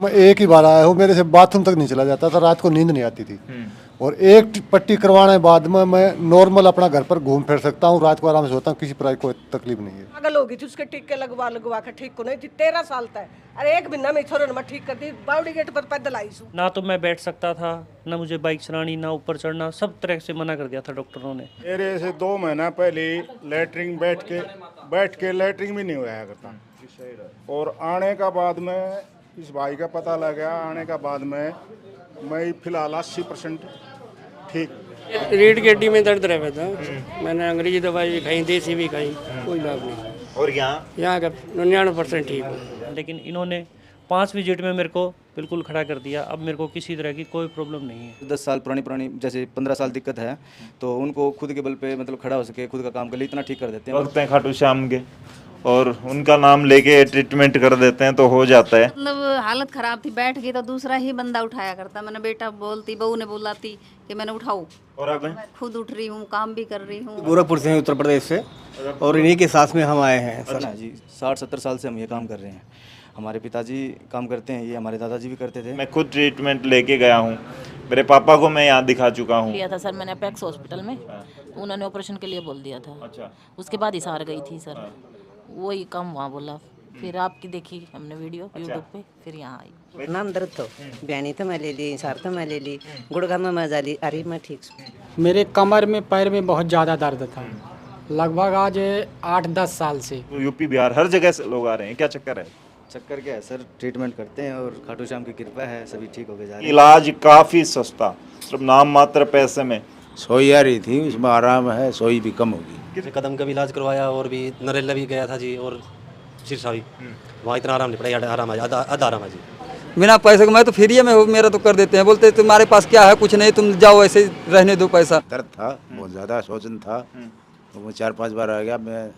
मैं एक ही बार आया हूँ, मेरे से बाथरूम तक नहीं चला जाता था, रात को नींद नहीं आती थी। और एक पट्टी करवाने के बाद में मैं नॉर्मल अपना घर पर घूम फिर सकता हूँ, रात को आराम से सोता हूँ, किसी प्रकार की कोई तकलीफ नहीं है। पागल होगी थी, उसके टीके लगवा के ठीक को नहीं थी, 13 साल तक। अरे एक महीना में छोरो ने मैं ठीक कर दी, बावड़ी गेट पर पैदल आई हूँ। ना तो मैं बैठ सकता था, ना मुझे बाइक चलानी, ना ऊपर चढ़ना, सब तरह से मना कर दिया था डॉक्टरों ने। मेरे से 2 महीना पहले लेटरिन बैठ के लेटरिन भी नहीं हुआ करता। और आने का बाद में इस भाई का पता लगा, आने का बाद में मैं फिलहाल 80% ठीक। रीढ़ की हड्डी में दर्द रहता था, मैंने अंग्रेजी दवाई भी खाई, देसी भी खाई, कोई लाभ नहीं। और यहाँ का 99% ठीक हूँ। लेकिन इन्होंने 5 विजिट में मेरे को बिल्कुल खड़ा कर दिया। अब मेरे को किसी तरह की कोई प्रॉब्लम नहीं है। 10 साल पुरानी जैसे 15 साल दिक्कत है, तो उनको खुद के बल पे मतलब खड़ा हो सके, खुद का काम कर ले, इतना ठीक कर देते हैं। वक्त हैं खाटू श्याम के और उनका नाम लेके ट्रीटमेंट कर देते हैं तो हो जाता है। मतलब हालत खराब थी, बैठ गई तो दूसरा ही बंदा उठाया करता। मैंने बेटा बोलती, बहू ने बोलाती कि मैंने उठाऊं, और अब खुद उठ रही हूँ, काम भी कर रही हूँ। गोरखपुर से हैं, उत्तर प्रदेश से, और इन्हीं के साथ में हम आए हैं। सर जी 60-70 साल से हम ये काम कर रहे हैं। हमारे पिताजी काम करते हैं, ये हमारे दादाजी भी करते थे। मैं खुद ट्रीटमेंट लेके गया हूँ, मेरे पापा को मैं यहाँ दिखा चुका हूँ। लिया था सर मैंने अपेक्स हॉस्पिटल में, उन्होंने ऑपरेशन के लिए बोल दिया था। अच्छा। उसके बाद हिसार गई थी सर, वही कम वहाँ बोला। फिर आपकी देखी हमने वीडियो यूट्यूब पे, फिर यहाँ आई। नाम दर्द तो बयानी तो मैं ले ली, हिसार तो मैं ले ली, गुड़गा में मजा ली, अरे मैं ठीक हूँ। मेरे कमर में पैर में बहुत ज़्यादा दर्द था, लगभग आज 8-10 साल से। यूपी बिहार हर जगह से लोग आ रहे हैं, क्या चक्कर है? चक्कर क्या है सर, ट्रीटमेंट करते हैं और खाटू श्याम की कृपा है, सभी ठीक हो गए जा रहे हैं। इलाज काफ़ी सस्ता, सिर्फ नाम मात्र पैसे में। सोई आ रही थी, उसमें आराम है, सोई भी कम होगी। कदम का भी इलाज करवाया और भी नरेला भी गया था जी, और सिरसा भी, वहाँ इतना आराम नहीं पड़ा, आराम आधा आराम है जी। बिना पैसे को मैं तो फ्री में मेरा तो कर देते हैं, बोलते तुम्हारे पास क्या है, कुछ नहीं, तुम जाओ ऐसे रहने दो पैसा। दर्द था बहुत ज़्यादा, शोषण था, तो मैं 4-5 बार आ गया, मैं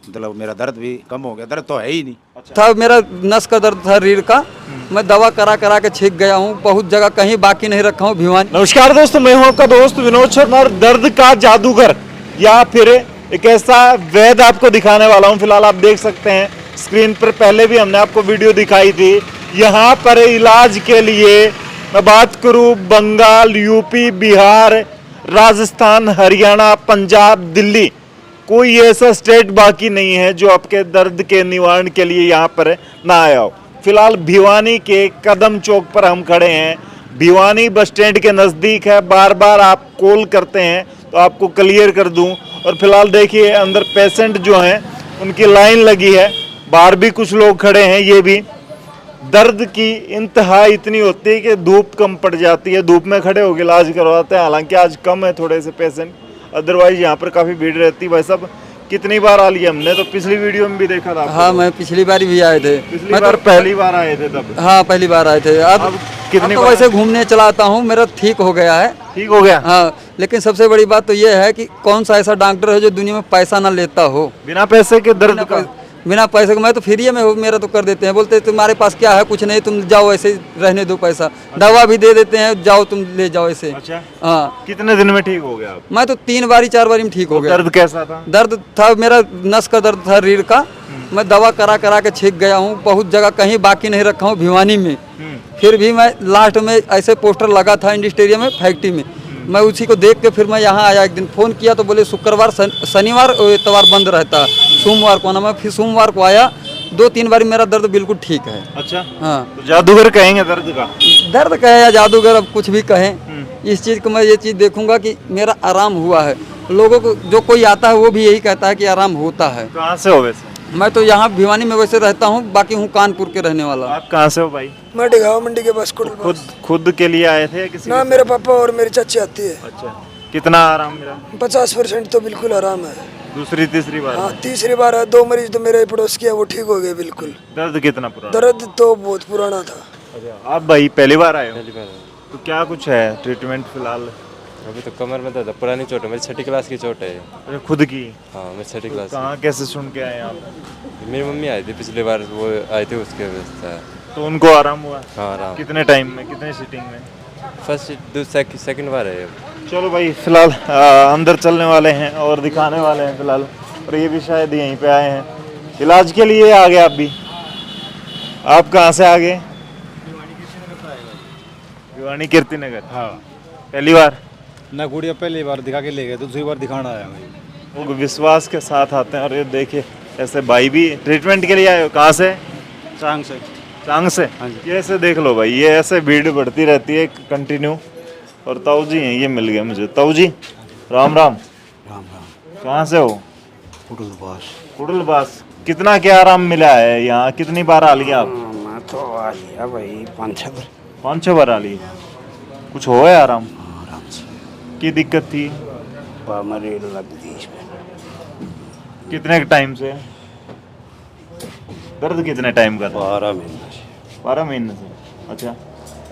मतलब मेरा दर्द भी कम हो गया। दर्द तो है ही नहीं। अच्छा। था मेरा नस का दर्द था रीढ़ का, मैं दवा करा के छीक गया हूँ, बहुत जगह कहीं बाकी नहीं रखा हूँ। भिवानी। नमस्कार दोस्तों, मैं हूँ आपका दोस्त विनोद शर्मा, दर्द का जादूगर या फिर एक ऐसा वैद्य आपको दिखाने वाला हूँ। फिलहाल आप देख सकते हैं स्क्रीन पर, पहले भी हमने आपको वीडियो दिखाई थी। यहाँ पर इलाज के लिए मैं बात करूँ बंगाल, यूपी, बिहार, राजस्थान, हरियाणा, पंजाब, दिल्ली, कोई ऐसा स्टेट बाकी नहीं है जो आपके दर्द के निवारण के लिए यहाँ पर ना आया हो। फिलहाल भिवानी के कदम चौक पर हम खड़े हैं। भिवानी बस स्टैंड के नज़दीक है। बार बार आप कॉल करते हैं तो आपको क्लियर कर दूं। और फिलहाल देखिए अंदर पेशेंट जो हैं उनकी लाइन लगी है, बाहर भी कुछ लोग खड़े हैं। ये भी दर्द की इंतहा इतनी होती है कि धूप कम पड़ जाती है, धूप में खड़े होकर इलाज करवाते हैं। हालांकि आज कम है थोड़े से पेशेंट, अदरवाइज यहाँ पर काफ़ी भीड़ रहती है। भाई साहब कितनी बार आ लिया हमने, तो पिछली वीडियो में भी देखा था। हाँ, मैं पिछली बार भी आए थे। पिछली बार पहली बार आए थे तब? हाँ, पहली बार आए थे। अब कितनी तो वैसे घूमने चलाता हूँ, मेरा ठीक हो गया है। ठीक हो गया? हाँ, लेकिन सबसे बड़ी बात तो ये है कि कौन सा ऐसा डॉक्टर है जो दुनिया में पैसा ना लेता हो। बिना पैसे के दर्द का? बिना पैसे को मैं तो फ्री में मेरा तो कर देते हैं, बोलते तुम्हारे पास क्या है, कुछ नहीं, तुम जाओ ऐसे रहने दो पैसा। अच्छा। दवा भी दे देते हैं, जाओ तुम ले जाओ ऐसे। अच्छा। हाँ। कितने दिन में ठीक हो गया आप? मैं तो 3-4 बारी में ठीक हो गया। दर्द कैसा था? दर्द था मेरा नस का दर्द था रीढ़ का, मैं दवा करा के छीक गया हूँ, बहुत जगह कहीं बाकी नहीं रखा हूँ भिवानी में। फिर भी मैं लास्ट में ऐसे पोस्टर लगा था इंडस्ट्रिया में, फैक्ट्री में, मैं उसी को देख के फिर मैं यहाँ आया। एक दिन फ़ोन किया तो बोले शुक्रवार, शनिवार, इतवार बंद रहता, सोमवार को आना। मैं फिर सोमवार को आया, 2-3 बार मेरा दर्द बिल्कुल ठीक है। अच्छा। हाँ, तो जादूगर कहेंगे दर्द का? दर्द कहे या जादूगर, अब कुछ भी कहें, इस चीज़ को मैं ये चीज़ देखूंगा कि मेरा आराम हुआ है। लोगों को जो कोई आता है वो भी यही कहता है कि आराम होता है। कहाँ से हो वैसे? मैं तो यहाँ भिवानी में वैसे रहता हूँ, बाकी हूँ कानपुर के रहने वाला। आप कहाँ से हो भाई? मैं डिगांव मंडी के पास। खुद के लिए आए थे या किसी ना? मेरे पापा और मेरी चाची आती है। अच्छा। कितना आराम मिला? 50% तो बिल्कुल आराम है। दूसरी तीसरी बार? हाँ, तीसरी बार है। 2 मरीज तो मेरे पड़ोस किया, वो ठीक हो गए बिल्कुल। दर्द कितना पुराना? दर्द तो बहुत पुराना था। अच्छा। आप भाई पहली बार आए हो? पहली बार। तो क्या कुछ है ट्रीटमेंट फिलहाल? अभी तो कमर में दर्द, पुरानी चोट है, मेरी 6ठी क्लास की चोट है। अरे खुद की? हाँ, मैं 6ठी क्लास। कहाँ कैसे सुन के आए आप? मेरी मम्मी आई थी पिछली बार, वो आई थी, उसके वजह से। तो उनको आराम हुआ? हाँ, आराम। कितने टाइम में, कितने सीटिंग में? फर्स्ट सेकंड बार है। चलो भाई फिलहाल अंदर चलने वाले हैं और दिखाने वाले हैं फिलहाल। और ये भी शायद यहीं पे आए हैं इलाज के लिए। आ गए आप भी? आप कहाँ से आ गए? भिवानी कीर्ति नगर। हाँ। पहली बार? ना गुड़िया पहली बार दिखा के ले गए, दूसरी बार दिखाना आया भाई। वो विश्वास के साथ आते हैं। और ये देखिए ऐसे भाई भी ट्रीटमेंट के लिए आए हो, कहाँ से? चांग से। चांग से? हाँ जी। ये ऐसे देख लो भाई, ये ऐसे भीड़ बढ़ती रहती है कंटिन्यू। और ताऊ जी हैं, ये मिल गए मुझे। ताऊ जी राम राम। राम राम। कहाँ से हो? कुटुलबास। कुटुलबास। कितना क्या आराम मिला है यहाँ, कितनी बार आ लिया आप? मैं तो आ लिया भाई 5-6 बार। 5-6 बार आ ली। कुछ हो है आराम? आराम से। की दिक्कत थी? मरेल लगती इसमें। कितने टाइम से दर्द, कितने टाइम का? 12 महीने से। 12 महीने से। अच्छा,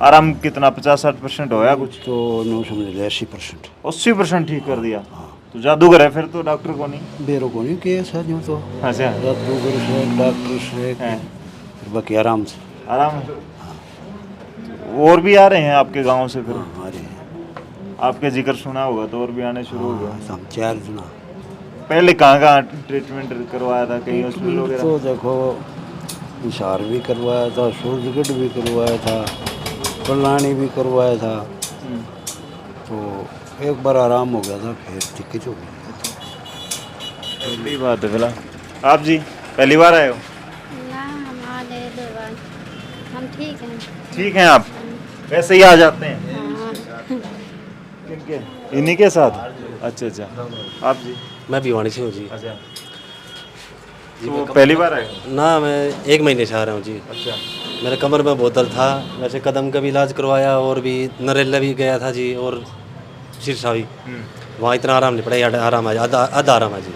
आराम कितना 50-60% होया कुछ? तो नो समझ ले 80%। 80% ठीक कर दिया? तो जादूगर है फिर तो, डॉक्टर को नहीं? बेरो को नहीं किया सर यूँ तो। अच्छा, जादूगर से, डॉक्टर से, बाकी आराम से। आराम है। और भी आ रहे हैं आपके गांव से फिर? आ रहे हैं। आपके जिक्र सुना होगा तो और भी आने शुरू हो गए। हम 4 दिन। पहले कहाँ ट्रीटमेंट करवाया था, कहीं हॉस्पिटल वगैरह? तो देखो हिसार भी करवाया था, सूरजगढ़ भी करवाया था, कल्याणी भी करवाया था। तो एक बार आराम हो गया था, फिर दिक्कत हो गई। पहली बात है फिलहाल। आप जी पहली बार आए हो? ना, हम आ गए 2 बार। हम ठीक हैं। ठीक हैं आप? वैसे ही आ जाते हैं? किनके? इन्हीं के साथ? अच्छा अच्छा। आप जी? मैं भिवानी से हूँ जी। अच्छा, तो पहली बार आए? ना, मैं 1 महीने से आ रहा हूँ जी। अच्छा। मेरे कमर में बहुत दर्द था, वैसे कदम का भी इलाज करवाया और भी नरेला भी गया था जी, और सिरसा भी। वहाँ इतना आराम नहीं पड़ा, आराम है, आधा आराम है जी।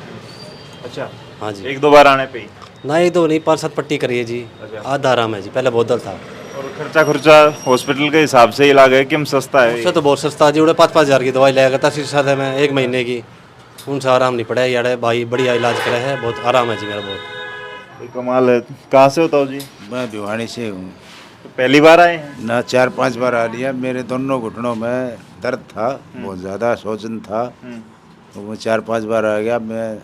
अच्छा। हाँ जी। 1-2 बार आने पे ही? ना, 1-2 नहीं, 5-7 पट्टी करिए जी। आधा आराम है जी, पहले बहुत दर्द था। और खर्चा हॉस्पिटल के हिसाब से ही लगा है कि सस्ता है? उससे तो बहुत सस्ता जी, 5-5 हज़ार की दवाई लाया था सिरसा से मैं 1 महीने की, उनसे आराम नहीं पड़ा यार भाई, बढ़िया इलाज करा है, बहुत आराम है जी मेरा बहुत। कमाल है। कहाँ से होता हो जी? मैं भिवानी से हूँ। तो पहली बार आए हैं? ना, 4-5 बार आ लिया। मेरे दोनों घुटनों में दर्द था, बहुत ज़्यादा सोजन था। तो मैं 4-5 बार आ गया। मैं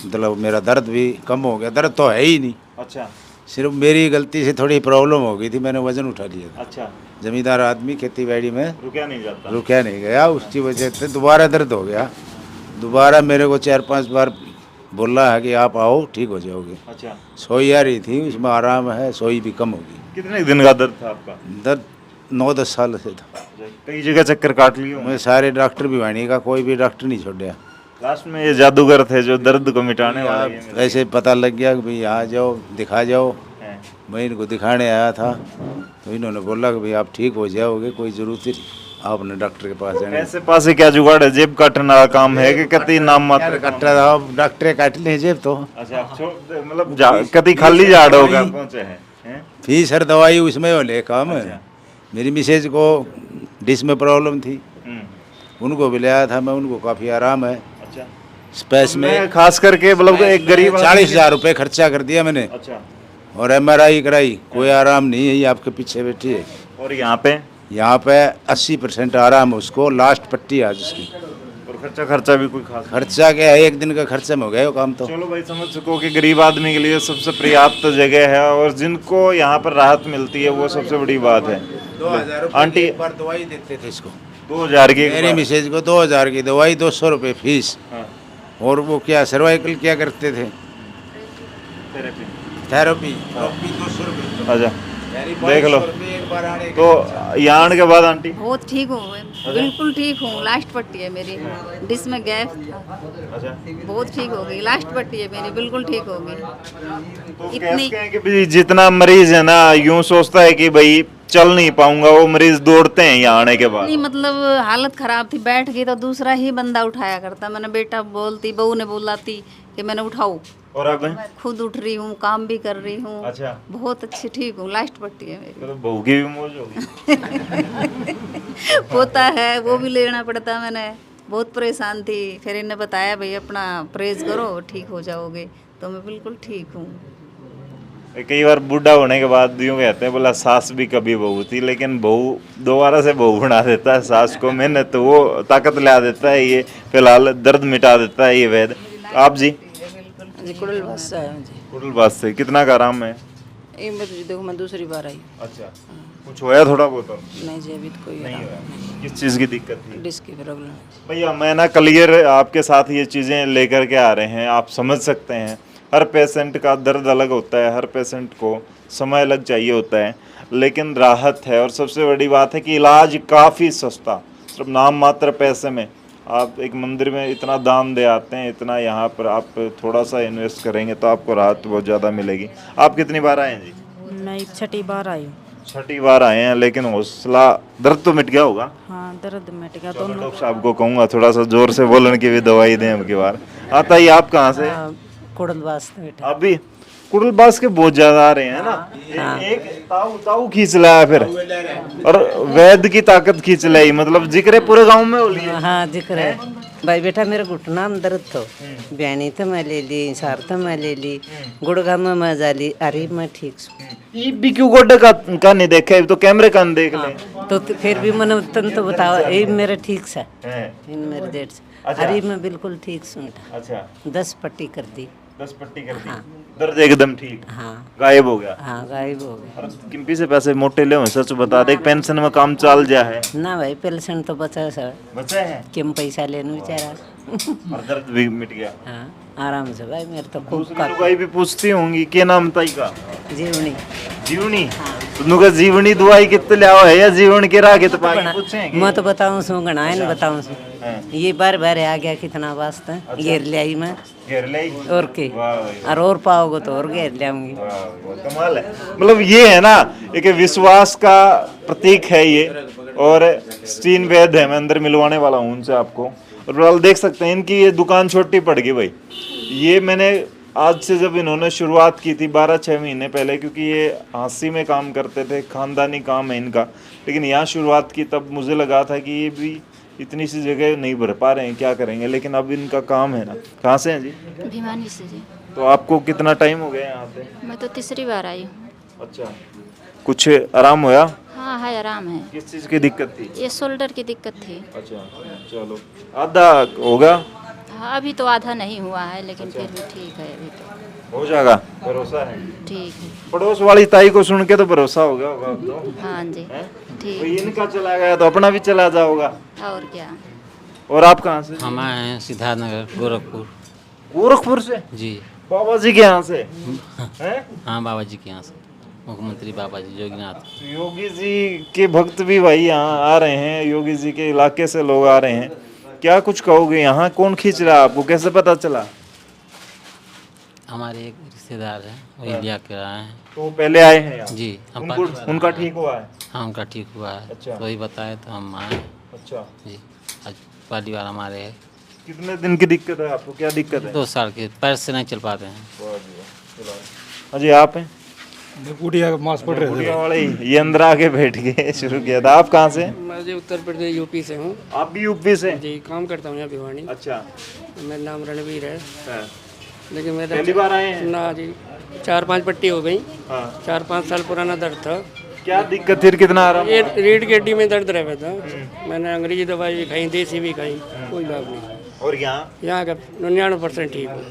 मतलब मेरा दर्द भी कम हो गया, दर्द तो है ही नहीं। अच्छा। सिर्फ मेरी गलती से थोड़ी प्रॉब्लम हो गई थी, मैंने वजन उठा लिया था। अच्छा। जमींदार आदमी, खेती बाड़ी में रुका नहीं जाता? रुका नहीं गया, उसकी वजह से दोबारा दर्द हो गया। दोबारा मेरे को 4-5 बार बोला है कि आप आओ, ठीक हो जाओगे। अच्छा। सोई आ रही थी, उसमें आराम है, सोई भी कम होगी। कितने दिन का दर्द था आपका? दर्द 9-10 साल से था। कई जगह चक्कर काट लिए? मैं सारे डॉक्टर भिवानी का, कोई भी डॉक्टर नहीं छोड़ा। लास्ट में ये जादूगर थे जो दर्द को मिटाने वाले? ऐसे पता लग गया कि भाई आ जाओ, दिखा जाओ। मैं इनको दिखाने आया था तो इन्होंने बोला कि भाई आप ठीक हो जाओगे, कोई जरूरत नहीं आपने डॉक्टर के पास जाने। ऐसे पासे क्या जुगाड़ है? जेब काटने वाला काम है कि कति नाम मात्र कट्टा था, डॉक्टर काट ले जेब तो। अच्छा, मतलब कति खाली झाड़ होगा पहुंचे हैं? फीस हर दवाई उसमें वाले काम है। मेरी मिसेज को डिश में प्रॉब्लम थी, उनको भी लाया था मैं, उनको काफ़ी आराम है। अच्छा। स्पेस में खास करके मतलब एक गरीब 40,000 रुपये खर्चा कर दिया मैंने। अच्छा। और MRI कराई, कोई आराम नहीं है, ये आपके पीछे बैठी है। और यहाँ पे 80% आराम है उसको, लास्ट पट्टी आज उसकी। और खर्चा भी कोई खास? खर्चा क्या है, 1 दिन का खर्चा में हो गया वो काम तो। चलो भाई, समझ सको कि गरीब आदमी के लिए सबसे पर्याप्त जगह है, और जिनको यहाँ पर राहत मिलती है वो सबसे बड़ी बात है। 2000 आंटी एक बार दवाई देते थे इसको। 2000 की? मेरी मिसेज को 2000 की दवाई, 200 रुपये फीस। और वो क्या सर्वाइकल क्या करते थे, थेरेपी 200 रुपये। अच्छा, देख लो। तो यहाँ आने के बाद आंटी बहुत ठीक हूँ, बिल्कुल ठीक हूँ। लास्ट पट्टी है मेरी, डिश में गैप था। अच्छा। बहुत ठीक हो गई, लास्ट पट्टी है मेरी, बिल्कुल ठीक हो गई। तो कहते हैं कि भाई जितना मरीज है ना, यूं सोचता है कि भाई चल नहीं पाऊंगा, वो मरीज दौड़ते हैं यहाँ आने के बाद। नहीं, मतलब हालत खराब थी, बैठ गई तो दूसरा ही बंदा उठाया करता। मैंने बेटा बोलती, बहू ने बोलाती कि मैंने उठाओ, और अब मैं खुद उठ रही हूँ, काम भी कर रही हूँ। अच्छा। बहुत अच्छी ठीक हूँ, लास्ट पट्टी है मेरी। तो बहू की भी मौज होगी। होता है, वो भी लेना पड़ता। मैंने बहुत परेशान थी, फिर इन्हें बताया भाई अपना परहेज करो, ठीक हो जाओगे। तो मैं बिल्कुल ठीक हूँ। कई बार बूढ़ा होने के बाद यूँ कहते हैं, बोला सास भी कभी बहू थी, लेकिन बहू दोबारा से बहू बना देता है सास को। मैंने तो वो ताकत ला देता है, ये फिलहाल दर्द मिटा देता है ये वैद्य। आप जी? जी, कुड़लबास से आया हूँ जी। कुड़लबास से कितना का आराम है? देखो मैं दूसरी बार आई। अच्छा। कुछ होया थोड़ा बहुत? नहीं जी, अभी तो कोई नहीं हुआ। किस चीज़ की दिक्कत थी? डिस्क की प्रॉब्लम। भैया मैं ना क्लियर आपके साथ ये चीज़ें लेकर के आ रहे हैं, आप समझ सकते हैं हर पेशेंट का दर्द अलग होता है, हर पेशेंट को समय अलग चाहिए होता है, लेकिन राहत है। और सबसे बड़ी बात है कि इलाज काफ़ी सस्ता, सिर्फ नाम मात्र पैसे में आप एक मंदिर में इतना दान दे आते हैं, इतना यहाँ पर आप थोड़ा सा इन्वेस्ट करेंगे तो आपको राहत बहुत ज़्यादा मिलेगी। आप कितनी बार आए हैं जी? नहीं, छठी बार आई हूँ। छठी बार आए हैं, लेकिन हौसला, दर्द तो मिट गया होगा? हाँ, दर्द मिट गया। दोनों डॉक्टर साहब को कहूँगा थोड़ा सा जोर से बोलने की भी दवाई दें अब की बार। आता ही आप कहाँ से? कुड़लबास से बेटा। अभी कुड़लबास के बहुत ज्यादा आ रहे हैं ना। एक ताऊ खींच लाया फिर, और वैद्य की ताकत खींच लाई, मतलब जिक्र पूरे गांव में हो लिया। हाँ, जिक्र है भाई बेटा। मेरा घुटना में दर्द था, बयानी तो मैं ले ली, सार तो मैं ले ली, गुड़गा में मजा ली, अरे मैं ठीक ये भी क्यों गोड्डे का नहीं देखा, तो कैमरे का नहीं देख ले तो फिर भी मैंने तन तो बताओ, ये मेरा ठीक सा इन मेरे डेढ़ से। अरे मैं बिल्कुल ठीक सुनता। अच्छा, 10 पट्टी कर दी। 10 पट्टी कर दी, दर्द एकदम ठीक। हाँ, गायब हो गया। हाँ, गायब हो गया। किम्पी से पैसे मोटे ले, सच बता दे, पेंशन में काम चाल जा है ना भाई, पेंशन तो बचा सर, बचा है, किम पैसा लेने बेचारा। और दर्द भी मिट गया। हाँ, आराम से भाई। मेरे तो खूब दवाई भी पूछती होंगी, क्या नाम ताई का? जीवनी। जीवनी? तुमका जीवनी दवाई कितने ले आओ है, या जीवन के राह कितने पाके पूछेंगे? मैं तो बताऊं सो गणा है, बताऊं सो ये बार बार आ गया कितना वास्ता। घेर ले आई मैं, घेर ले आई और के, और पाओगे तो और घेर ले आऊंगी। कमाल है। मतलब ये है ना, एक विश्वास का प्रतीक है ये। और स्टीन वैद है, मैं अंदर मिलवाने वाला हूँ उनसे आपको। और फिलहाल देख सकते हैं इनकी ये दुकान छोटी पड़ गई भाई। ये मैंने आज से जब इन्होंने शुरुआत की थी 12-6 महीने पहले, क्योंकि ये हांसी में काम करते थे, खानदानी काम है इनका, लेकिन यहाँ शुरुआत की तब मुझे लगा था कि ये भी इतनी सी जगह नहीं भर पा रहे हैं, क्या करेंगे, लेकिन अब इनका काम है ना। कहाँ से हैं जी? भिवानी से जी। तो आपको कितना टाइम हो गया यहाँ पे? मैं तो तीसरी बार आई हूँ। अच्छा, कुछ आराम होया? हाँ है, आराम है। किस चीज़ की दिक्कत थी? ये शोल्डर की दिक्कत थी। अच्छा, चलो आधा होगा? हाँ, अभी तो आधा नहीं हुआ है, लेकिन फिर भी ठीक है, अभी तो हो जाएगा, भरोसा है। ठीक है। पड़ोस वाली ताई को सुन के तो भरोसा हो गया होगा अब तो। हाँ जी, ठीक। इनका चला गया तो अपना भी चला जाओगा, और क्या। और आप कहाँ से? हम आए हैं सिद्धार्थनगर, गोरखपुर। गोरखपुर से जी। बाबा जी के यहाँ से? हाँ, बाबा जी के यहाँ से, मुख्यमंत्री बाबा जी योगीनाथ। योगी जी के भक्त भी भाई यहाँ आ रहे हैं, योगी जी के इलाके से लोग आ रहे हैं। क्या कुछ कहोगे, यहाँ कौन खींच रहा है आपको, कैसे पता चला? हमारे एक रिश्तेदार है, वही लिया के आए हैं। तो पहले आए हैं यहाँ? जी। उनका ठीक हुआ है? हाँ, उनका ठीक हुआ है। अच्छा। तो वही बताए तो हम आए। अच्छा जी, आज पहली बार हमारे है। कितने दिन की दिक्कत है आपको, क्या दिक्कत है? 2 साल के, पैर से नहीं चल पाते हैं। अजी आप हैं? गुड़िया मांस पड़ रहे थे। गुड़िया वाले ये अंदर आके बैठ गए, शुरू किया था। आप कहाँ से? मैं जी उत्तर प्रदेश यूपी से हूँ। आप भी यूपी से? जी, काम करता हूँ यहाँ भिवानी। अच्छा, मेरा नाम रणवीर है। लेकिन मेरा पहली बार आए हैं? ना जी, 4-5 पट्टी हो गई। हाँ। 4-5 साल पुराना दर्द था। क्या दिक्कत थी, कितना आराम? ये रीढ़ की हड्डी में दर्द रहा था। मैंने अंग्रेजी दवाई भी खाई, देसी भी खाई, कोई लाभ नहीं। और यहाँ का 99% ठीक हूँ।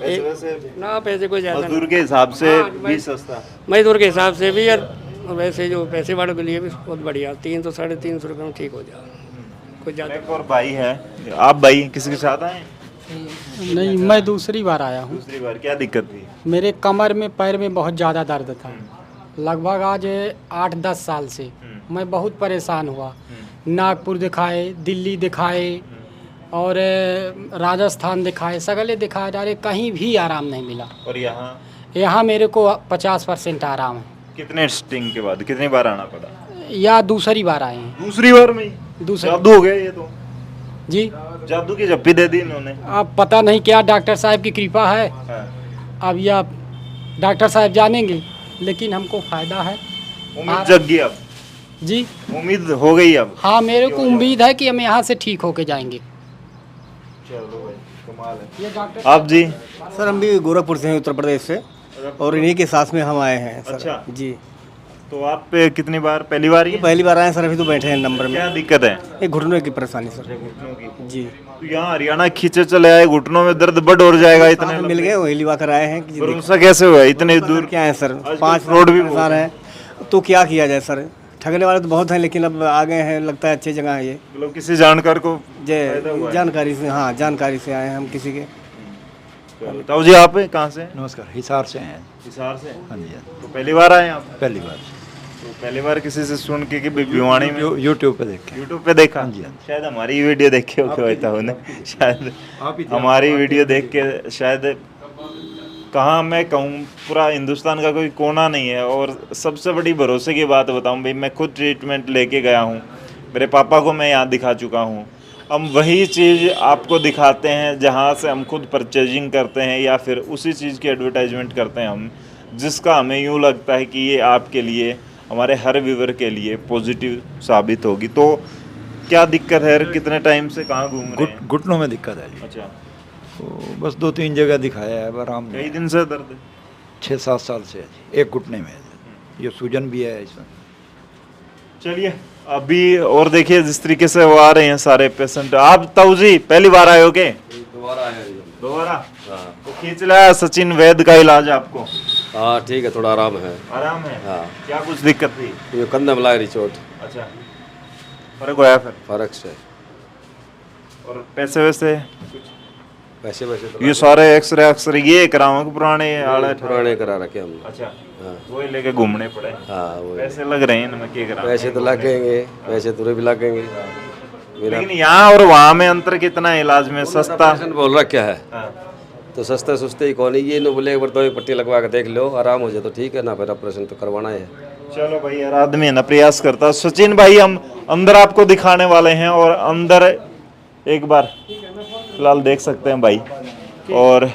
ना पैसे कोई ज़्यादा, मजदूर के हिसाब से भी सस्ता, मजदूर के हिसाब से भी, और वैसे जो पैसे वालों के लिए भी बहुत बढ़िया। 300-350 रुपये में ठीक हो जाए, कोई ज़्यादा। एक और भाई है, आप भाई किसी के साथ आए? नहीं, मैं दूसरी बार आया हूँ। दूसरी बार? क्या दिक्कत थी? मेरे कमर में, पैर में बहुत ज़्यादा दर्द था, लगभग आज 8-10 साल से मैं बहुत परेशान हुआ। नागपुर दिखाए, दिल्ली दिखाए, और राजस्थान दिखाए, सगले दिखाए जा रहे, कहीं भी आराम नहीं मिला। और यहाँ? यहाँ मेरे को 50% आराम है। कितने स्टिंग के बाद, कितनी बार आना पड़ा? या दूसरी बार आए हैं। दूसरी बार में दूसरा जादू हो गया ये तो। जी, जादू की जप्पी दे दी इन्होंने। अब पता नहीं क्या डॉक्टर साहब की कृपा है। अब यह डॉक्टर साहब जानेंगे, लेकिन हमको फायदा है। उम्मीद जग गई अब? जी, उम्मीद हो गई अब? हाँ, मेरे को उम्मीद है कि हम यहाँ से ठीक होके जाएंगे। चलो भाई, कमाल है। ये डॉक्टर आप जी? सर हम भी गोरखपुर से हैं, उत्तर प्रदेश से, और इन्हीं के साथ में हम आए हैं सर। अच्छा जी। तो आप पे कितनी बार, पहली बार? पहली बार आए सर, अभी तो बैठे हैं नंबर में। क्या दिक्कत है? एक घुटनों की परेशानी सर। घुटनों की? जी। तो यहाँ हरियाणा खींचे चले आए, घुटनों में दर्द बढ़ हो जाएगा, इतने मिल गए, वही लिवा कर आए हैं। भरोसा कैसे हुआ इतने दूर? क्या है सर, 5 रोड भी परेशान है, तो क्या किया जाए सर, ठगने वाले तो बहुत हैं, लेकिन अब आ गए हैं, लगता है अच्छी जगह है ये। मतलब किसी जानकार को फायदा हुआ है? जानकारी से, हाँ जानकारी से आए हैं हम किसी के। ताऊ जी आप कहाँ से? नमस्कार, हिसार से हैं। हिसार से? हाँ जी। तो पहली बार आए आप? पहली बार। तो पहली बार किसी से सुन के कि भिवानी में यूट्यूब पे देखे। यूट्यूब पे देखा? शायद हमारी वीडियो देख के होता उन्हें, शायद हमारी वीडियो देख के, शायद कहाँ मैं कहूँ पूरा हिंदुस्तान का कोई कोना नहीं है। और सबसे बड़ी भरोसे की बात बताऊँ भाई, मैं खुद ट्रीटमेंट लेके गया हूँ, मेरे पापा को मैं यहाँ दिखा चुका हूँ। हम वही चीज़ आपको दिखाते हैं जहाँ से हम खुद परचेजिंग करते हैं या फिर उसी चीज़ की एडवर्टाइजमेंट करते हैं हम, जिसका हमें यूँ लगता है कि ये आपके लिए, हमारे हर व्यूवर के लिए पॉजिटिव साबित होगी। तो क्या दिक्कत है? कितने टाइम से कहाँ घूम रहे हैं? घुटनों में दिक्कत है जी। अच्छा, तो बस 2-3 जगह दिखाया है, आराम। कई दिन से दर्द है? 6-7 साल से है जी। एक घुटने में है, ये सूजन भी है इसमें। चलिए अभी और देखिए जिस तरीके से वो आ रहे हैं सारे पेशेंट। आप ताऊ जी पहली बार आए हो के? दोबारा आए हैं। दोबारा? तो खींच लाया सचिन वैद्य का इलाज आपको? हाँ ठीक है, थोड़ा आराम है। आराम है? हाँ। क्या कुछ दिक्कत थी? ये कंधे में लग रही चोट। अच्छा, फर्क होया फिर? फर्क से। और पैसे वैसे? पैसे वैसे तो ये सारे एक्सरे ये कराओ कि पुराने आले? पुराने करा रखे हमने। अच्छा, हाँ। वही लेके घूमने पड़े? हाँ वो पैसे लग रहे हैं इनमें, क्या करा? पैसे तो लगेंगे, पैसे तुरे भी लगेंगे। लेकिन यहाँ और वहाँ में अंतर कितना है इलाज में? सस्ता बोल रहा क्या है? तो सस्ते सुस्ते ही कौन, ये नो बोले एक बार तो एक पट्टी लगवा के देख लो, आराम हो जाए तो ठीक है, ना फिर ऑपरेशन तो करवाना है। चलो भाई यार, आदमी है ना, प्रयास करता। सचिन भाई हम अंदर आपको दिखाने वाले हैं, और अंदर एक बार फिलहाल देख सकते हैं भाई। और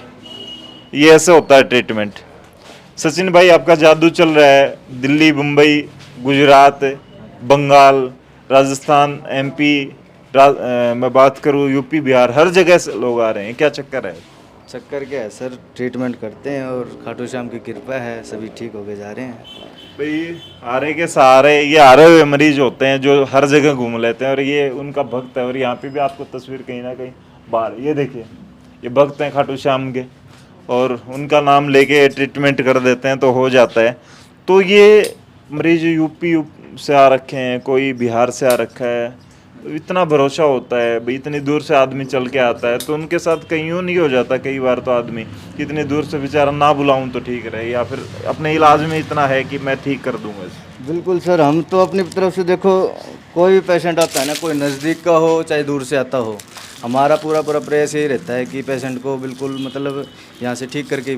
ये ऐसे होता है ट्रीटमेंट। सचिन भाई आपका जादू चल रहा है, दिल्ली, मुंबई, गुजरात, बंगाल, राजस्थान, एमपी, मैं बात करूँ यूपी, बिहार, हर जगह से लोग आ रहे हैं। क्या चक्कर है? चक्कर क्या है सर, ट्रीटमेंट करते हैं और खाटू श्याम की कृपा है, सभी ठीक होके जा रहे हैं। भाई हारे के सहारे ये हारे हुए मरीज होते हैं जो हर जगह घूम लेते हैं, और ये उनका भक्त है। और यहाँ पे भी आपको तस्वीर कहीं ना कहीं बाहर, ये देखिए, ये भक्त हैं खाटू श्याम के, और उनका नाम लेके ट्रीटमेंट कर देते हैं तो हो जाता है। तो ये मरीज यूपी से आ रखे हैं, कोई बिहार से आ रखा है, तो इतना भरोसा होता है भाई, इतनी दूर से आदमी चल के आता है, तो उनके साथ कहीं यूँ नहीं हो जाता कई बार तो आदमी इतनी दूर से बेचारा ना बुलाऊं तो ठीक रहे, या फिर अपने इलाज में इतना है कि मैं ठीक कर दूंगा इसे। बिल्कुल सर, हम तो अपनी तरफ से देखो, कोई भी पेशेंट आता है ना, कोई नज़दीक का हो चाहे दूर से आता हो, हमारा पूरा प्रयास यही रहता है कि पेशेंट को बिल्कुल मतलब यहाँ से ठीक करके ही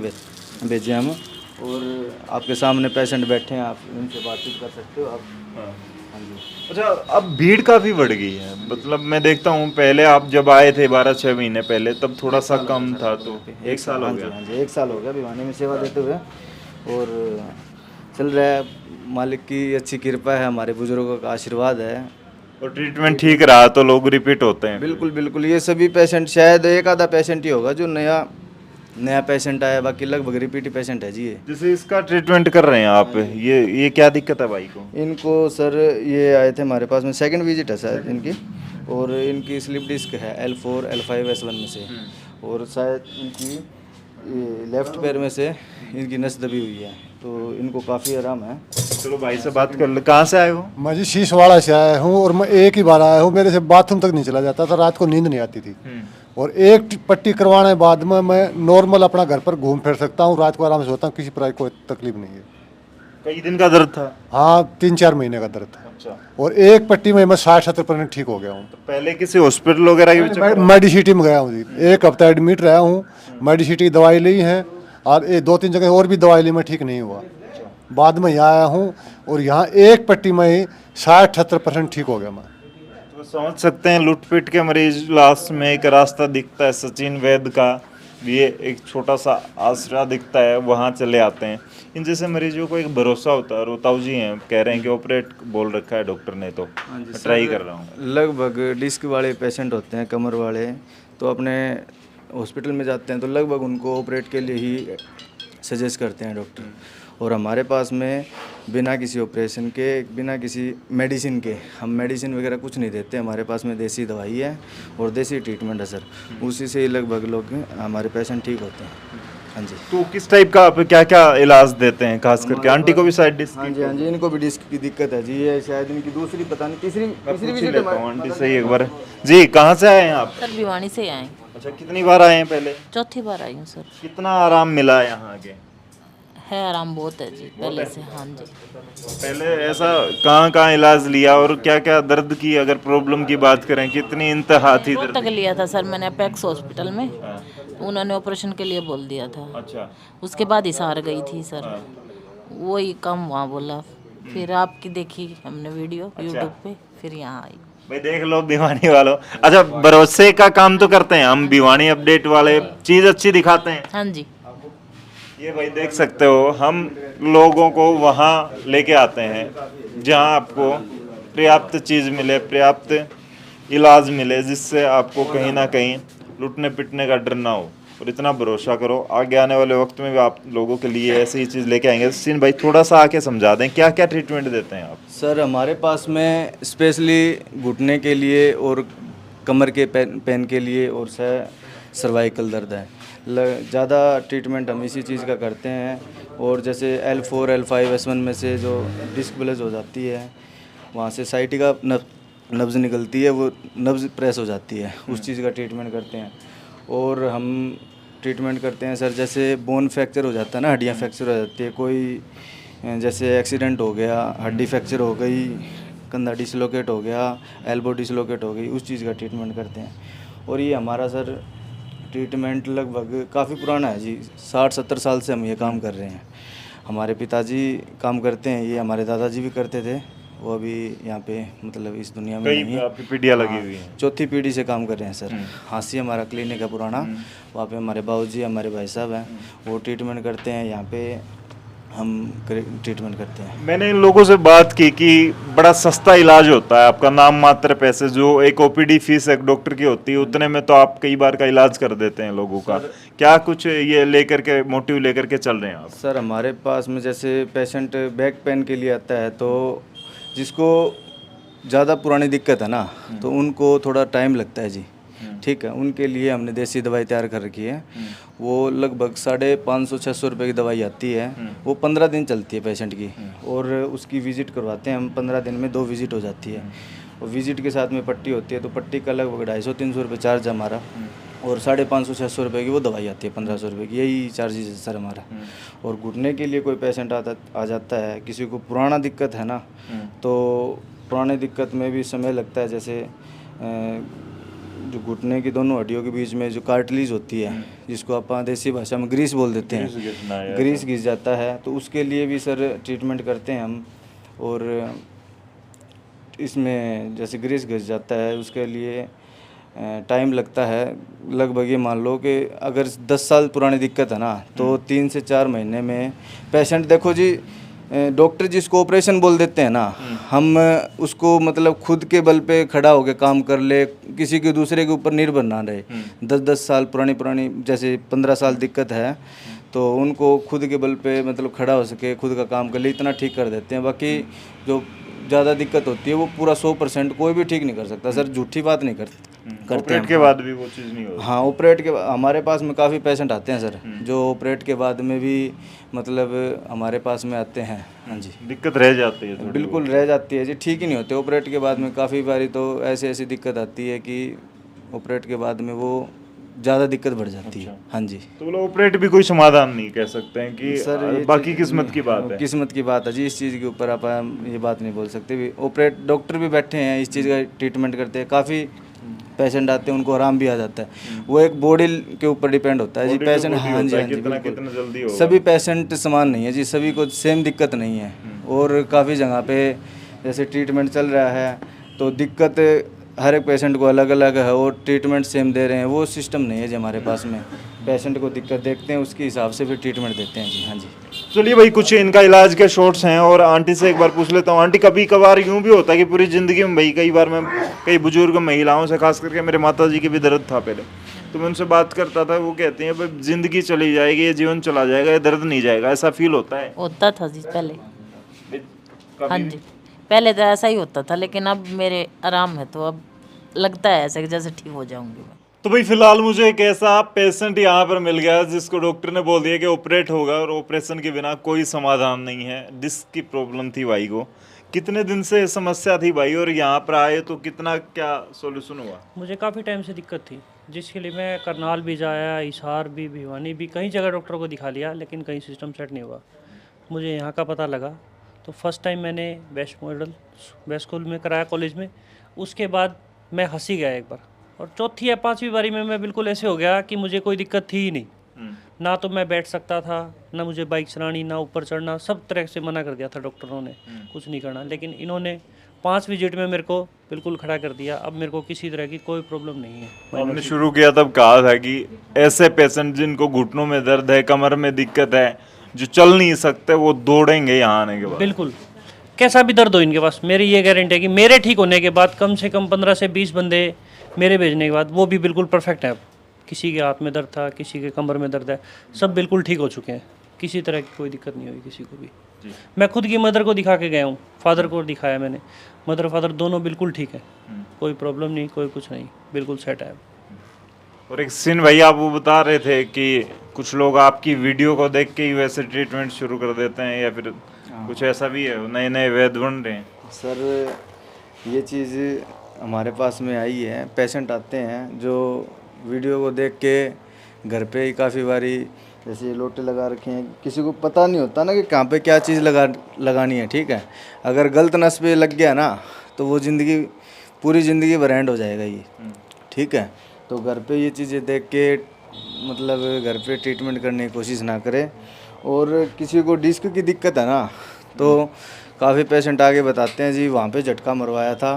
भेजें हम। और आपके सामने पेशेंट बैठे हैं, आप उनसे बातचीत कर सकते हो आप। हाँ जी। अच्छा, अब भीड़ काफ़ी बढ़ गई है, मतलब मैं देखता हूँ पहले आप जब आए थे 12-6 महीने पहले, तब थोड़ा सा कम था, तो 1 साल हो गया। हाँ जी, 1 साल हो गया भिवानी में सेवा देते हुए, और चल रहा है, मालिक की अच्छी कृपा है, हमारे बुजुर्गों का आशीर्वाद है। और ट्रीटमेंट ठीक रहा तो लोग रिपीट होते हैं? बिल्कुल बिल्कुल, ये सभी पेशेंट, शायद एक आधा पेशेंट ही होगा जो नया पेशेंट आया, बाकी लगभग रिपीट पेशेंट है जी। ये जैसे इसका ट्रीटमेंट कर रहे हैं आप, ये क्या दिक्कत है भाई को? इनको सर ये आए थे हमारे पास में, सेकंड विजिट है शायद इनकी, और इनकी स्लिप डिस्क है L4 L5 S1 में से, और शायद इनकी लेफ्ट पैर में से इनकी नस दबी हुई है, तो इनको काफ़ी आराम है। चलो भाई से बात कर ले। कहाँ से आए हो? मैं जी शीशवाड़ा से आया हूँ, और मैं एक ही बार आया हूँ, मेरे से बाथरूम तक नहीं चला जाता था, रात को नींद नहीं आती थी, और एक पट्टी करवाने के बाद में मैं नॉर्मल अपना घर पर घूम फिर सकता हूँ, रात को आराम से सोता हूँ, किसी प्रकार कोई तकलीफ नहीं है। कई दिन का दर्द था? हाँ, 3-4 महीने का दर्द था। अच्छा। और एक पट्टी में मैं 60-70% ठीक हो गया हूँ। तो पहले किसी हॉस्पिटल वगैरह की? मेडिसिटी में गया हूँ जी, 1 हफ्ता एडमिट रहा हूँ, मेडिसिटी की दवाई ली है, और 2-3 जगह और भी दवाई ली, मैं ठीक नहीं हुआ, बाद में यहाँ आया हूँ, और यहाँ एक पट्टी में ही 60-70% ठीक हो गया मैं। तो समझ सकते हैं लूटपिट के मरीज, लास्ट में एक रास्ता दिखता है सचिन वैद्य का, ये एक छोटा सा आसरा दिखता है, वहाँ चले आते हैं। इन जैसे मरीजों को एक भरोसा होता है। और ताऊ जी हैं, कह रहे हैं कि ऑपरेट बोल रखा है डॉक्टर ने, तो ट्राई कर रहा हूँ। लगभग डिस्क वाले पेशेंट होते हैं, कमर वाले, तो अपने हॉस्पिटल में जाते हैं तो लगभग उनको ऑपरेट के लिए ही सजेस्ट करते हैं डॉक्टर। और हमारे पास में बिना किसी ऑपरेशन के, बिना किसी मेडिसिन के, हम मेडिसिन वगैरह कुछ नहीं देते, हमारे पास में देसी दवाई है और देसी ट्रीटमेंट है सर, उसी से ही लगभग लोग हमारे पेशेंट ठीक होते हैं। हाँ जी। तो किस टाइप का आप क्या क्या इलाज देते हैं, खास करके आंटी को भी साइड डिस्क? हाँ जी, हाँ जी, इनको भी डिस्क की दिक्कत है जी, ये शायद इनकी दूसरी पता नहीं तीसरी विजिट लेता हूँ आंटी से ही एक बार। जी कहाँ से आए हैं आप? सर भिवानी से आए। अच्छा, कितनी बार आए हैं पहले? चौथी बार आई हूँ सर। कितना आराम मिला है यहाँ आके? है आराम बहुत है जी पहले से। हाँ जी। पहले ऐसा कहाँ इलाज लिया और क्या क्या दर्द की अगर प्रॉब्लम की बात करें कितनी इंतहा थी दर्द? तक लिया था सर मैंने अपेक्स हॉस्पिटल में, उन्होंने ऑपरेशन के लिए बोल दिया था। अच्छा। उसके बाद हिसार गई थी सर, वही कम वहाँ बोला, फिर आपकी देखी हमने वीडियो यूट्यूब पे, फिर यहाँ आई। भाई देख लो भिवानी वालों। अच्छा, भरोसे का काम तो करते हैं हम, भिवानी अपडेट वाले चीज अच्छी दिखाते हैं। हाँ जी। ये भाई देख सकते हो, हम लोगों को वहाँ लेके आते हैं जहाँ आपको पर्याप्त चीज़ मिले, पर्याप्त इलाज मिले, जिससे आपको कहीं ना कहीं लुटने पिटने का डर ना हो। और इतना भरोसा करो, आगे आने वाले वक्त में भी आप लोगों के लिए ऐसी ही चीज़ लेके आएंगे। सीन भाई थोड़ा सा आके समझा दें, क्या क्या ट्रीटमेंट देते हैं आप? सर हमारे पास में स्पेशली घुटने के लिए और कमर के पेन के लिए और सर्वाइकल दर्द है, ज़्यादा ट्रीटमेंट हम इसी चीज़ का करते हैं। और जैसे L4 L5 S1 में से जो डिस्क ब्लज हो जाती है, वहाँ से साइटिका नब्ज़ निकलती है, वो नब्ज़ प्रेस हो जाती है, उस चीज़ का ट्रीटमेंट करते हैं। और हम ट्रीटमेंट करते हैं सर, जैसे बोन फ्रैक्चर हो जाता है ना, हड्डियाँ फ्रैक्चर हो जाती है, कोई जैसे एक्सीडेंट हो गया, हड्डी फ्रैक्चर हो गई, कंधा डिसलोकेट हो गया, एल्बो डिसलोकेट हो गई, उस चीज़ का ट्रीटमेंट करते हैं। और ये हमारा सर ट्रीटमेंट लगभग काफ़ी पुराना है जी, 60-70 साल से हम ये काम कर रहे हैं। हमारे पिताजी काम करते हैं, ये हमारे दादाजी भी करते थे, वो अभी यहाँ पे मतलब इस दुनिया में नहीं है, पीढ़ियाँ लगी हुई हैं। चौथी पीढ़ी से काम कर रहे हैं सर। हाँसी हमारा क्लिनिक है पुराना, वहाँ पे हमारे बाबूजी हमारे भाई साहब हैं, वो ट्रीटमेंट करते हैं, यहाँ पे हम ट्रीटमेंट करते हैं। मैंने इन लोगों से बात की कि बड़ा सस्ता इलाज होता है आपका, नाम मात्र पैसे, जो एक OPD फीस एक डॉक्टर की होती है उतने में तो आप कई बार का इलाज कर देते हैं लोगों का। क्या कुछ ये लेकर के मोटिव लेकर के चल रहे हैं आप? सर हमारे पास में जैसे पेशेंट बैक पेन के लिए आता है, तो जिसको ज़्यादा पुरानी दिक्कत है ना, तो उनको थोड़ा टाइम लगता है जी, ठीक है। उनके लिए हमने देसी दवाई तैयार कर रखी है, वो लगभग 550-600 रुपये की दवाई आती है, वो 15 दिन चलती है पेशेंट की। और उसकी विज़िट करवाते हैं हम, 15 दिन में 2 विज़िट हो जाती है। और विज़िट के साथ में पट्टी होती है, तो पट्टी का लगभग 250-300 रुपये चार्ज है हमारा। और 550-600 रुपये की वो दवाई आती है, 1500 रुपये की, यही चार्जेस है सर हमारा। और घुटने के लिए कोई पेशेंट आ जाता है, किसी को पुराना दिक्कत है ना, तो पुराने दिक्कत में भी समय लगता है। जैसे जो घुटने की दोनों हड्डियों के बीच में जो कार्टिलेज होती है, जिसको आप देसी भाषा में ग्रीस बोल देते हैं, ग्रीस घिस जाता है, तो उसके लिए भी सर ट्रीटमेंट करते हैं हम। और इसमें जैसे ग्रीस घिस जाता है, उसके लिए टाइम लगता है, लगभग ये मान लो कि अगर 10 साल पुरानी दिक्कत है ना, तो 3 से 4 महीने में पेशेंट, देखो जी डॉक्टर जिसको ऑपरेशन बोल देते हैं ना, हम उसको मतलब खुद के बल पे खड़ा होकर काम कर ले, किसी के दूसरे के ऊपर निर्भर ना रहे। 10-10 साल पुरानी जैसे 15 साल दिक्कत है, तो उनको खुद के बल पे मतलब खड़ा हो सके, खुद का काम कर ले, इतना ठीक कर देते हैं। बाकी जो ज़्यादा दिक्कत होती है वो पूरा 100% कोई भी ठीक नहीं कर सकता सर, झूठी बात नहीं करते ऑपरेट के बाद भी वो चीज़ नहीं होती। हाँ, ऑपरेट के हमारे पास में काफ़ी पेशेंट आते हैं सर, जो ऑपरेट के बाद में भी मतलब हमारे पास में आते हैं। हाँ जी, दिक्कत रह जाती है, बिल्कुल रह जाती है जी, ठीक ही नहीं होते ऑपरेट के बाद में। काफ़ी बारी तो ऐसी दिक्कत आती है कि ऑपरेट के बाद में वो ज़्यादा दिक्कत बढ़ जाती है। हाँ जी, तो ऑपरेट भी कोई समाधान नहीं कह सकते हैं कि सर, बाकी किस्मत की बात है। किस्मत की बात है जी, इस चीज़ के ऊपर आप ये बात नहीं बोल सकते भी। ऑपरेट डॉक्टर भी बैठे हैं, इस चीज़ का ट्रीटमेंट करते हैं। काफ़ी पेशेंट आते हैं, उनको आराम भी आ जाता है, वो एक बॉडी के ऊपर डिपेंड होता है जी पेशेंट। हाँ जी, हाँ जी, बिल्कुल। सभी पेशेंट समान नहीं है जी, सभी को सेम दिक्कत नहीं है। और काफ़ी जगह पे जैसे ट्रीटमेंट चल रहा है, तो दिक्कत हर एक पेशेंट को अलग अलग है और ट्रीटमेंट सेम दे रहे हैं, वो सिस्टम नहीं है जी हमारे पास में। पेशेंट को दिक्कत देखते हैं, उसके हिसाब से फिर ट्रीटमेंट देते हैं जी। हाँ जी, चलिए भाई, कुछ इनका इलाज के शॉर्ट्स हैं। और आंटी से एक बार पूछ लेता हूँ, आंटी कभी कभार यूँ भी होता है कि पूरी ज़िंदगी में भाई कई बार मैं कई बुजुर्ग महिलाओं से, खास करके मेरे माता जी के भी दर्द था पहले, तो मैं उनसे बात करता था, वो कहती हैं भाई ज़िंदगी चली जाएगी, ये जीवन चला जाएगा, ये दर्द नहीं जाएगा, ऐसा फील होता है? होता था जी पहले। हाँ जी, पहले तो ऐसा ही होता था, लेकिन अब मेरे आराम है, तो अब लगता है ऐसे कि जैसे ठीक हो जाऊंगी मैं। तो भाई फिलहाल मुझे एक ऐसा पेशेंट यहाँ पर मिल गया जिसको डॉक्टर ने बोल दिया कि ऑपरेट होगा और ऑपरेशन के बिना कोई समाधान नहीं है। डिस्क की प्रॉब्लम थी भाई को। कितने दिन से समस्या थी भाई, और यहाँ पर आए तो कितना क्या सॉल्यूशन हुआ? मुझे काफ़ी टाइम से दिक्कत थी, जिसके लिए मैं करनाल भी जाया, हिसार भी, भिवानी भी, कई जगह डॉक्टर को दिखा लिया, लेकिन कहीं सिस्टम सेट नहीं हुआ। मुझे यहाँ का पता लगा तो फर्स्ट टाइम मैंने बेस्ट स्कूल में कराया, कॉलेज में। उसके बाद मैं हंसी गया एक बार, और चौथी या पांचवी बारी में मैं बिल्कुल ऐसे हो गया कि मुझे कोई दिक्कत थी ही नहीं। ना तो मैं बैठ सकता था, ना मुझे बाइक चलानी, ना ऊपर चढ़ना, सब तरह से मना कर दिया था डॉक्टरों ने, कुछ नहीं करना। लेकिन इन्होंने 5 विजिट में मेरे को बिल्कुल खड़ा कर दिया। अब मेरे को किसी तरह की कोई प्रॉब्लम नहीं है। हमने शुरू किया तब कहा था कि ऐसे पेशेंट जिनको घुटनों में दर्द है, कमर में दिक्कत है, जो चल नहीं सकते, वो दौड़ेंगे यहाँ आने के बाद। बिल्कुल, कैसा भी दर्द हो इनके पास, मेरी ये गारंटी है कि मेरे ठीक होने के बाद कम से कम 15 से 20 बंदे मेरे भेजने के बाद, वो भी बिल्कुल परफेक्ट है। अब किसी के हाथ में दर्द था, किसी के कमर में दर्द है, सब बिल्कुल ठीक हो चुके हैं। किसी तरह की कोई दिक्कत नहीं हुई किसी को भी। मैं खुद की मदर को दिखा के गया हूँ, फादर को दिखाया मैंने, मदर फादर दोनों बिल्कुल ठीक है, कोई प्रॉब्लम नहीं, कोई कुछ नहीं, बिल्कुल सेट है। और एक सीन भाई आप वो बता रहे थे कि कुछ लोग आपकी वीडियो को देख के ही वैसे ट्रीटमेंट शुरू कर देते हैं, या फिर कुछ ऐसा भी है, नए नए वैद्य बन रहे हैं? सर ये चीज़ हमारे पास में आई है। पेशेंट आते हैं जो वीडियो को देख के घर पे ही काफ़ी बारी जैसे लोटे लगा रखे हैं, किसी को पता नहीं होता ना कि कहाँ पे क्या चीज़ लगानी है। ठीक है, अगर गलत नस पे लग गया ना तो वो ज़िंदगी, पूरी ज़िंदगी भर एंड हो जाएगा ये। ठीक है, तो घर पे ये चीज़ें देख के मतलब घर पे ट्रीटमेंट करने की कोशिश ना करें। और किसी को डिस्क की दिक्कत है ना, तो काफ़ी पेशेंट आगे बताते हैं जी वहाँ पे झटका मरवाया था,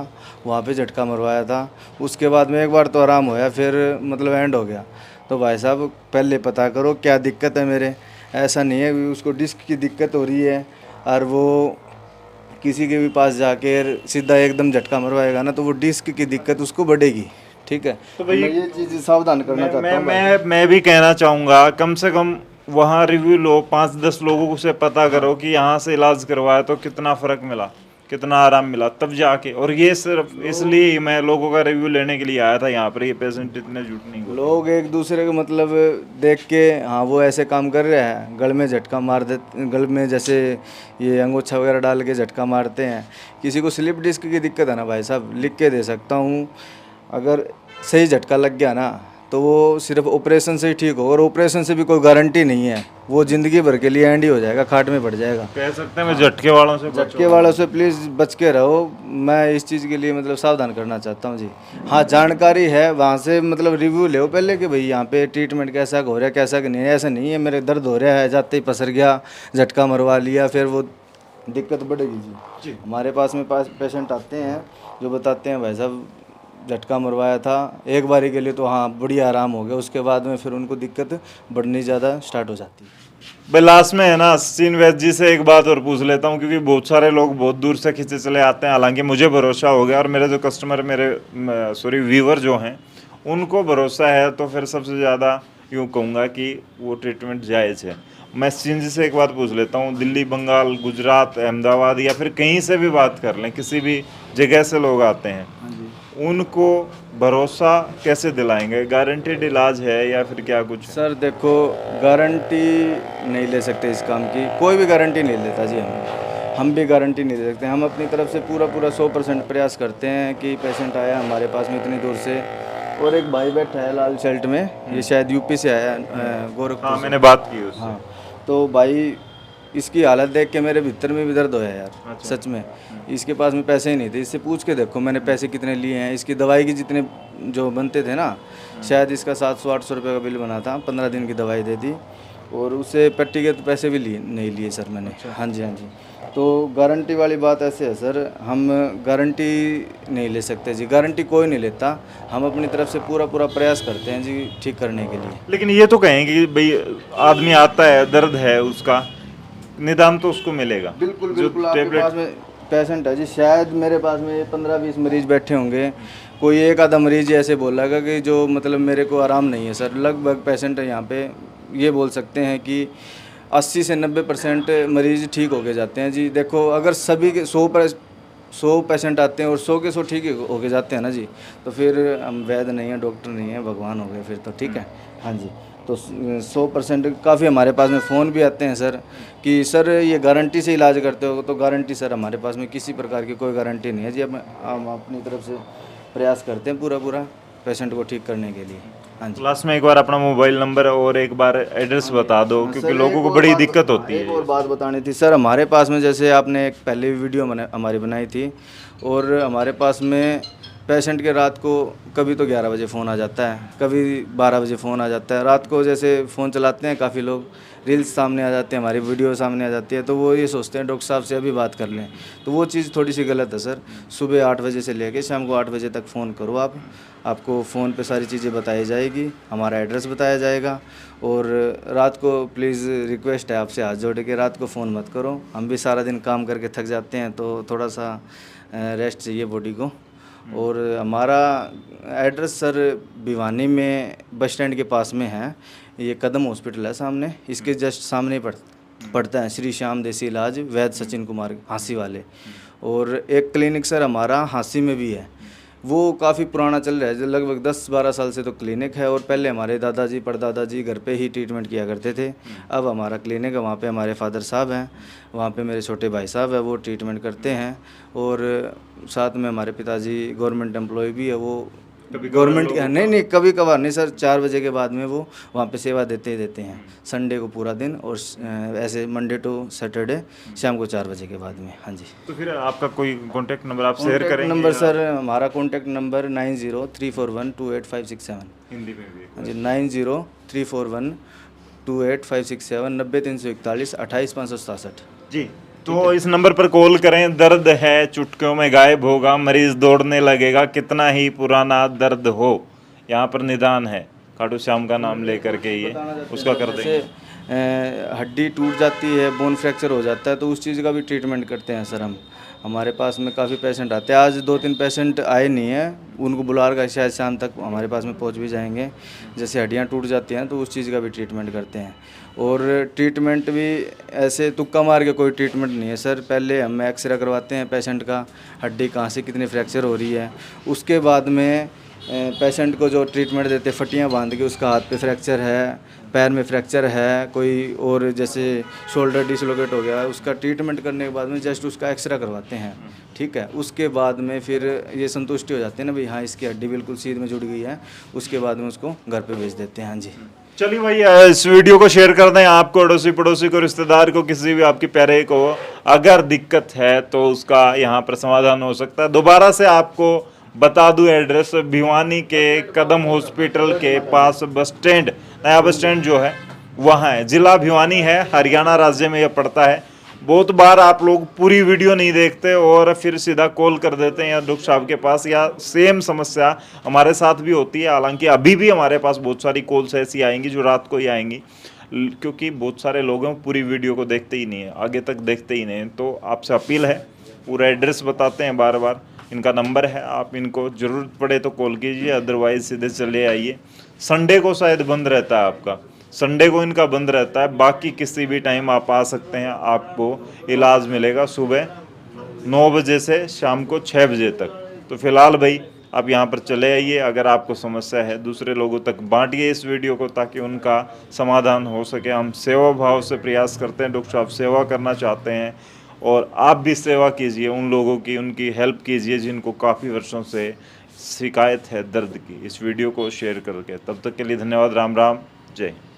वहाँ पे झटका मरवाया था, उसके बाद में एक बार तो आराम होया, फिर मतलब एंड हो गया। तो भाई साहब पहले पता करो क्या दिक्कत है मेरे। ऐसा नहीं है उसको डिस्क की दिक्कत हो रही है और वो किसी के भी पास जाके सीधा एकदम झटका मरवाएगा ना, तो वो डिस्क की दिक्कत उसको बढ़ेगी। ठीक है, तो भाई ये चीज़ सावधान करना चाहता हूँ। मैं भी कहना चाहूँगा, कम से कम वहाँ रिव्यू लो, 5-10 लोगों से पता करो कि यहाँ से इलाज करवाया तो कितना फ़र्क मिला, कितना आराम मिला, तब जाके। और ये सिर्फ इसलिए मैं लोगों का रिव्यू लेने के लिए आया था यहाँ पर। ये पेशेंट इतने झूठ नहीं बोलते। लोग एक दूसरे को मतलब देख के हाँ वो ऐसे काम कर रहे हैं, गल में झटका मार देते, गल में जैसे ये अंगूछा वगैरह डाल के झटका मारते हैं। किसी को स्लिप डिस्क की दिक्कत है ना भाई साहब, लिख के दे सकता हूँ, अगर सही झटका लग गया ना तो वो सिर्फ ऑपरेशन से ही ठीक हो, और ऑपरेशन से भी कोई गारंटी नहीं है, वो ज़िंदगी भर के लिए एंड ही हो जाएगा, खाट में पड़ जाएगा। कह सकते हैं मैं झटके वालों से प्लीज़ बच के रहो। मैं इस चीज़ के लिए मतलब सावधान करना चाहता हूँ जी। हाँ, जानकारी है वहाँ से मतलब रिव्यू ले पहले कि भाई यहाँ पे ट्रीटमेंट कैसा हो रहा है, कैसा नहीं है। ऐसा नहीं है मेरे दर्द हो रहा है, जाते ही पसर गया, झटका मरवा लिया, फिर वो दिक्कत बढ़ेगी जी। हमारे पास में पेशेंट आते हैं जो बताते हैं भाई साहब झटका मरवाया था एक बारी के लिए, तो हाँ बढ़िया आराम हो गया, उसके बाद में फिर उनको दिक्कत बढ़नी ज़्यादा स्टार्ट हो जाती है। भाई लास्ट में है ना, सीन वैद्य जी से एक बात और पूछ लेता हूँ, क्योंकि बहुत सारे लोग बहुत दूर से खींचे चले आते हैं। हालांकि मुझे भरोसा हो गया, और मेरे जो कस्टमर, मेरे व्यूअर जो हैं, उनको भरोसा है, तो फिर सबसे ज़्यादा यूँ कहूँगा कि वो ट्रीटमेंट जायज़ है। मैं सीन जी से एक बात पूछ लेता हूँ, दिल्ली, बंगाल, गुजरात, अहमदाबाद या फिर कहीं से भी बात कर लें, किसी भी जगह से लोग आते हैं, उनको भरोसा कैसे दिलाएंगे? गारंटेड इलाज है या फिर क्या कुछ है? सर देखो, गारंटी नहीं ले सकते इस काम की, कोई भी गारंटी नहीं लेता जी। हम भी गारंटी नहीं दे सकते। हम अपनी तरफ से पूरा 100% प्रयास करते हैं कि पेशेंट आया हमारे पास में इतनी दूर से। और एक भाई बैठा है लाल शर्ट में, ये शायद यूपी से आया, गोरखपुर। हाँ, मैंने बात की उससे। हाँ, तो भाई इसकी हालत देख के मेरे भीतर में भी दर्द होया यार। अच्छा। सच में इसके पास में पैसे ही नहीं थे। इससे पूछ के देखो मैंने पैसे कितने लिए हैं, इसकी दवाई की जितने जो बनते थे ना, शायद इसका 700-800 रुपये का बिल बना था, 15 दिन की दवाई दे दी, और उससे पट्टी के तो पैसे भी नहीं लिए सर मैंने। अच्छा। हाँ जी, हाँ जी। तो गारंटी वाली बात ऐसे है सर, हम गारंटी नहीं ले सकते जी, गारंटी कोई नहीं लेता। हम अपनी तरफ से पूरा प्रयास करते हैं जी ठीक करने के लिए। लेकिन ये तो कहेंगे कि भाई आदमी आता है, दर्द है, उसका निदान तो उसको मिलेगा। बिल्कुल बिल्कुल। आपके पास में पेशेंट है जी, शायद मेरे पास में 15-20 मरीज बैठे होंगे, कोई एक आधा मरीज ऐसे बोलेगा कि जो मतलब मेरे को आराम नहीं है सर। लगभग पेशेंट है यहाँ पे ये बोल सकते हैं कि 80 से 90% मरीज ठीक होके जाते हैं जी। देखो, अगर सभी के 100 पेशेंट आते हैं और 100 के 100 ठीक होके जाते हैं ना जी, तो फिर हम वैद्य नहीं हैं, डॉक्टर नहीं हैं, भगवान हो गए फिर तो, ठीक है। हाँ जी, तो 100% काफ़ी हमारे पास में फ़ोन भी आते हैं सर कि सर ये गारंटी से इलाज करते हो, तो गारंटी सर हमारे पास में किसी प्रकार की कोई गारंटी नहीं है जी। हम अपनी तरफ से प्रयास करते हैं पूरा पेशेंट को ठीक करने के लिए। हाँ जी, लास्ट में एक बार अपना मोबाइल नंबर और एक बार एड्रेस बता दो, क्योंकि लोगों को बड़ी दिक्कत होती है। एक और बात बतानी थी सर, हमारे पास में जैसे आपने एक पहले वीडियो हमारी बनाई थी, और हमारे पास में पेशेंट के रात को कभी तो 11 बजे फ़ोन आ जाता है, कभी 12 बजे फ़ोन आ जाता है। रात को जैसे फ़ोन चलाते हैं काफ़ी लोग, रील्स सामने आ जाते हैं, हमारी वीडियो सामने आ जाती है, तो वो ये सोचते हैं डॉक्टर साहब से अभी बात कर लें, तो वो चीज़ थोड़ी सी गलत है सर। सुबह 8 बजे से लेके शाम को 8 बजे तक फ़ोन करो आपको फ़ोन पे सारी चीज़ें बताई जाएगी, हमारा एड्रेस बताया जाएगा। और रात को प्लीज़ रिक्वेस्ट है आपसे हाथ जोड़ के, रात को फ़ोन मत करो। हम भी सारा दिन काम करके थक जाते हैं, तो थोड़ा सा रेस्ट चाहिए बॉडी को। और हमारा एड्रेस सर भिवानी में बस स्टैंड के पास में है, ये कदम हॉस्पिटल है सामने, इसके जस्ट सामने ही पड़ता है श्री श्याम देसी इलाज वैद्य सचिन कुमार हाँसी वाले। और एक क्लिनिक सर हमारा हाँसी में भी है, वो काफ़ी पुराना चल रहा है, लगभग 10-12 साल से तो क्लिनिक है। और पहले हमारे दादाजी परदादाजी घर पे ही ट्रीटमेंट किया करते थे, अब हमारा क्लिनिक है, वहाँ पे हमारे फादर साहब हैं, वहाँ पे मेरे छोटे भाई साहब हैं, वो ट्रीटमेंट करते हैं। और साथ में हमारे पिताजी गवर्नमेंट एम्प्लॉय भी है, वो गवर्नमेंट के नहीं कभी कभार नहीं सर, 4 बजे के बाद में वो वहाँ पे सेवा देते हैं संडे को पूरा दिन, और ऐसे मंडे टू सैटरडे शाम को 4 बजे के बाद में। हाँ जी, तो फिर आपका कोई कॉन्टैक्ट नंबर आप शेयर करेंगे? नंबर सर हमारा कॉन्टैक्ट नंबर 9034128567 हिंदी में भी। हाँ जी, 9034128567 90341 28567 जी। तो इस नंबर पर कॉल करें, दर्द है चुटकियों में गायब होगा, मरीज दौड़ने लगेगा, कितना ही पुराना दर्द हो यहाँ पर निदान है। खाटू श्याम का नाम लेकर के ये उसका कर देंगे। हड्डी टूट जाती है, बोन फ्रैक्चर हो जाता है, तो उस चीज़ का भी ट्रीटमेंट करते हैं सर हम। हमारे पास में काफ़ी पेशेंट आते हैं, आज 2-3 पेशेंट आए नहीं हैं, उनको बुला कर शायद शाम तक हमारे पास में पहुंच भी जाएंगे। जैसे हड्डियां टूट जाती हैं तो उस चीज़ का भी ट्रीटमेंट करते हैं। और ट्रीटमेंट भी ऐसे तुक्का मार के कोई ट्रीटमेंट नहीं है सर, पहले हम एक्सरे करवाते हैं पेशेंट का, हड्डी कहाँ से कितनी फ्रैक्चर हो रही है, उसके बाद में पेशेंट को जो ट्रीटमेंट देते, फटियाँ बांध के, उसका हाथ पे फ्रैक्चर है, पैर में फ्रैक्चर है कोई, और जैसे शोल्डर डिसलोकेट हो गया, उसका ट्रीटमेंट करने के बाद में जस्ट उसका एक्सरे करवाते हैं, ठीक है। उसके बाद में फिर ये संतुष्टि हो जाती है ना भाई, हाँ इसकी हड्डी बिल्कुल सीध में जुड़ गई है, उसके बाद में उसको घर पे भेज देते हैं। हाँ जी, चलिए भाई, इस वीडियो को शेयर कर दें, आपको अड़ोसी पड़ोसी को, रिश्तेदार को, किसी भी आपके प्यारे को अगर दिक्कत है तो उसका यहाँ पर समाधान हो सकता है। दोबारा से आपको बता दूं एड्रेस, भिवानी के कदम हॉस्पिटल के पास बस स्टैंड, नया बस स्टैंड जो है वहाँ है, जिला भिवानी है, हरियाणा राज्य में यह पड़ता है। बहुत बार आप लोग पूरी वीडियो नहीं देखते और फिर सीधा कॉल कर देते हैं या डॉक्टर साहब के पास, या सेम समस्या हमारे साथ भी होती है। हालांकि अभी भी हमारे पास बहुत सारी कॉल्स ऐसी आएंगी जो रात को ही आएंगी, क्योंकि बहुत सारे लोग हैं पूरी वीडियो को देखते ही नहीं है, आगे तक देखते ही नहीं है। तो आपसे अपील है, पूरा एड्रेस बताते हैं बार बार, इनका नंबर है, आप इनको ज़रूरत पड़े तो कॉल कीजिए, अदरवाइज सीधे चले आइए। संडे को शायद बंद रहता है आपका, संडे को इनका बंद रहता है, बाकी किसी भी टाइम आप आ सकते हैं, आपको इलाज मिलेगा सुबह 9 बजे से शाम को 6 बजे तक। तो फिलहाल भाई आप यहाँ पर चले आइए, अगर आपको समस्या है दूसरे लोगों तक बांटिए इस वीडियो को, ताकि उनका समाधान हो सके। हम सेवा भाव से प्रयास करते हैं, डॉक्टर साहब सेवा करना चाहते हैं, और आप भी सेवा कीजिए उन लोगों की, उनकी हेल्प कीजिए जिनको काफ़ी वर्षों से शिकायत है दर्द की। इस वीडियो को शेयर करके, तब तक के लिए धन्यवाद, राम राम, जय हिंद।